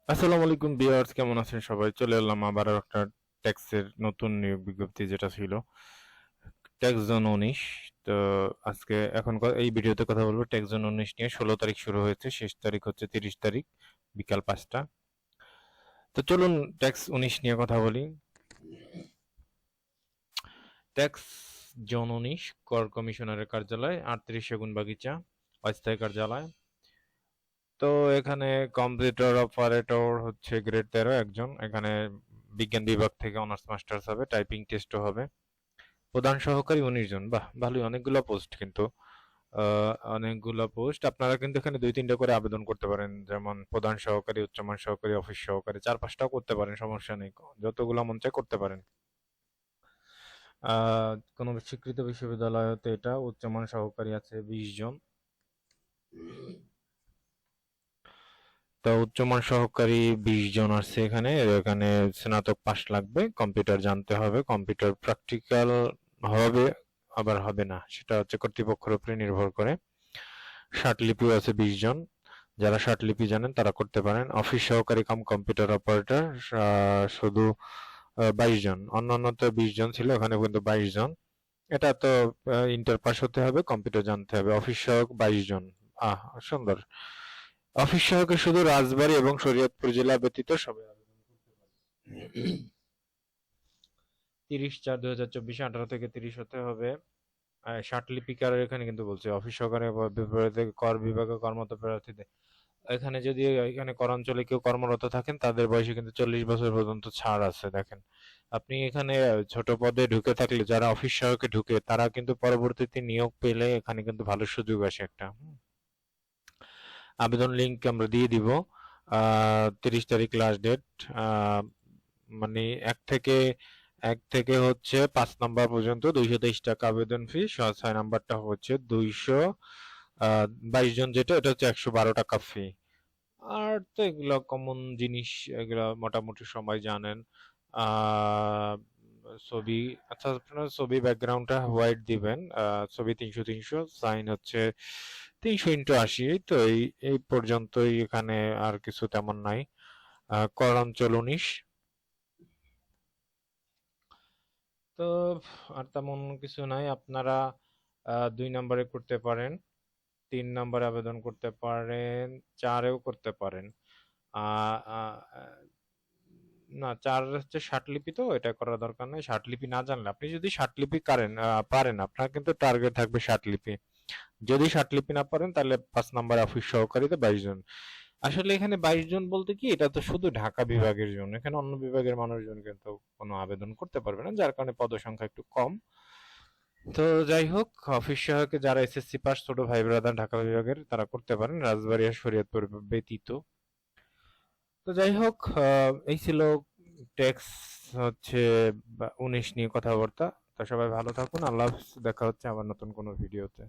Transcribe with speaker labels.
Speaker 1: আসসালামু আলাইকুম ভিউয়ার্স, কেমন আছেন সবাই? চলে এলাম আবারও একটা ট্যাক্সের নতুন নিয়োগ বিজ্ঞপ্তি যেটা ছিল ট্যাক্স জোন 19। তো আজকে এই ভিডিওতে কথা বলবো ট্যাক্স জোন 19 নিয়ে। 16 তারিখ শুরু হয়েছে, শেষ তারিখ হচ্ছে 30 তারিখ বিকাল 5টা। তো চলুন ট্যাক্স 19 নিয়ে কথা বলি। ট্যাক্স জোন 19 কর কমিশনারের কার্যালয় 38 সেগুনবাগিচা অস্থায়ী কার্যালয়। তো এখানে কম্পিউটার অপারেটর হচ্ছে গ্রেড 13 একজন। এখানে বিজ্ঞান বিভাগ থেকে অনার্স মাস্টার্স হবে, টাইপিং টেস্টও হবে। প্রধান সহকারী 19 জন, বাহ ভালোই, অনেকগুলো পোস্ট কিন্তু। অনেকগুলো পোস্ট। আপনারা কিন্তু এখানে 2-3টা করে আবেদন করতে পারেন, যেমন প্রধান সহকারী, উচ্চমান সহকারী, অফিস সহকারী, 4-5টাও করতে পারেন, সমস্যা নেই, যতগুলো মন চায় করতে পারেন। কোনো স্বীকৃত বিশ্ববিদ্যালয় হতে এটা উচ্চমান সহকারী আছে 20 জন। তো উচ্চমান সহকারী 20 জন আছে এখানে। এখানে স্নাতক পাস লাগবে, কম্পিউটার জানতে হবে, কম্পিউটার প্র্যাকটিক্যাল হবে আবার হবে না, সেটা হচ্ছে কর্তৃপক্ষের উপরে নির্ভর করে। ষাটলিপিও আছে 20 জন, যারা ষাটলিপি জানেন তারা করতে পারেন। অফিস সহকারী কাম কম্পিউটার অপারেটর শুধু 22 জন, অন্যান্য তো 20 জন ছিল, এখানে কিন্তু 22 জন। এটা তো ইন্টার পাস হতে হবে, কম্পিউটার জানতে হবে। অফিস সহক 22 জন। সুন্দর। অফিস সহকে শুধু রাজবাড়ী এবং শরীয়তপুর জেলা ব্যতীত সবাই আবেদন করতে পারে। 30/4/2024 18 থেকে 30 হতে হবে। ষাটলিপিকারের এখানে কিন্তু বলছে অফিস সহকারে বিপরীতে কর বিভাগে কর্মরত প্রার্থীদের এখানে যদি এখানে কর অঞ্চলে কেউ কর্মরত থাকেন তাদের বয়সে কিন্তু 40 বছর পর্যন্ত ছাড় আছে। দেখেন, আপনি এখানে ছোট পদে ঢুকে থাকলে, যারা অফিস সহকে ঢুকে তারা কিন্তু পরবর্তীতে নিয়োগ পেলে এখানে কিন্তু ভালো সুযোগ আসে একটা। আবেদন লিংক আমরা দিয়ে দিব। 30 তারিখ লাস্ট ডেট। মানে এক থেকে হচ্ছে 5 নম্বর পর্যন্ত 223 টাকা আবেদন ফি। 6 নম্বরটা হচ্ছে 222 জন, যেটা এটা হচ্ছে 112 টাকা ফি। আর তো এগুলো কমন জিনিস, এগুলো মোটামুটি সবাই জানেন। আহ ছবি, আচ্ছা আপনার ছবি ব্যাকগ্রাউন্ডটা হোয়াইট দিবেন। ছবি 300 সাইন হচ্ছে 300x80। তো এই এই পর্যন্তই, এখানে আর কিছু তেমন নাই। কর অঞ্চল 19। তো আর তেমন কিছু নাই। আপনারা 2 নম্বরে করতে পারেন, 3 নম্বরে আবেদন করতে পারেন, 4-এও করতে পারেন। আহ, আহ, না, 4 হচ্ছে ষাটলিপি, তো এটা করার দরকার নেই। ষাটলিপি না জানলে, আপনি যদি ষাটলিপি পারেন, আপনার কিন্তু টার্গেট থাকবে ষাটলিপি। যদি ষাটলিপি না পারেন তাহলে 5 নম্বর অফিস সহকারীতে 22 জন। আসলে এখানে 22 জন বলতে কি, এটা তো শুধু ঢাকা বিভাগের জন্য, এখানে অন্য বিভাগের মানুষজন কিন্তু কোনো আবেদন করতে পারবে না, যার কারণে পদসংখ্যা একটু কম। তো যাই হোক, অফিস সহায়কে যারা এসএসসি পাস ছোট ভাই ব্রাদার ঢাকা বিভাগের তারা করতে পারেন, রাজবাড়ী আর শরীয়তপুর ব্যতীত। তো যাই হোক, এই ছিল ট্যাক্স হচ্ছে 19 নিয়ে কথাবার্তা। তো সবাই ভালো থাকুন, আল্লাহ হাফেজ। দেখা হচ্ছে আবার নতুন কোনো ভিডিওতে।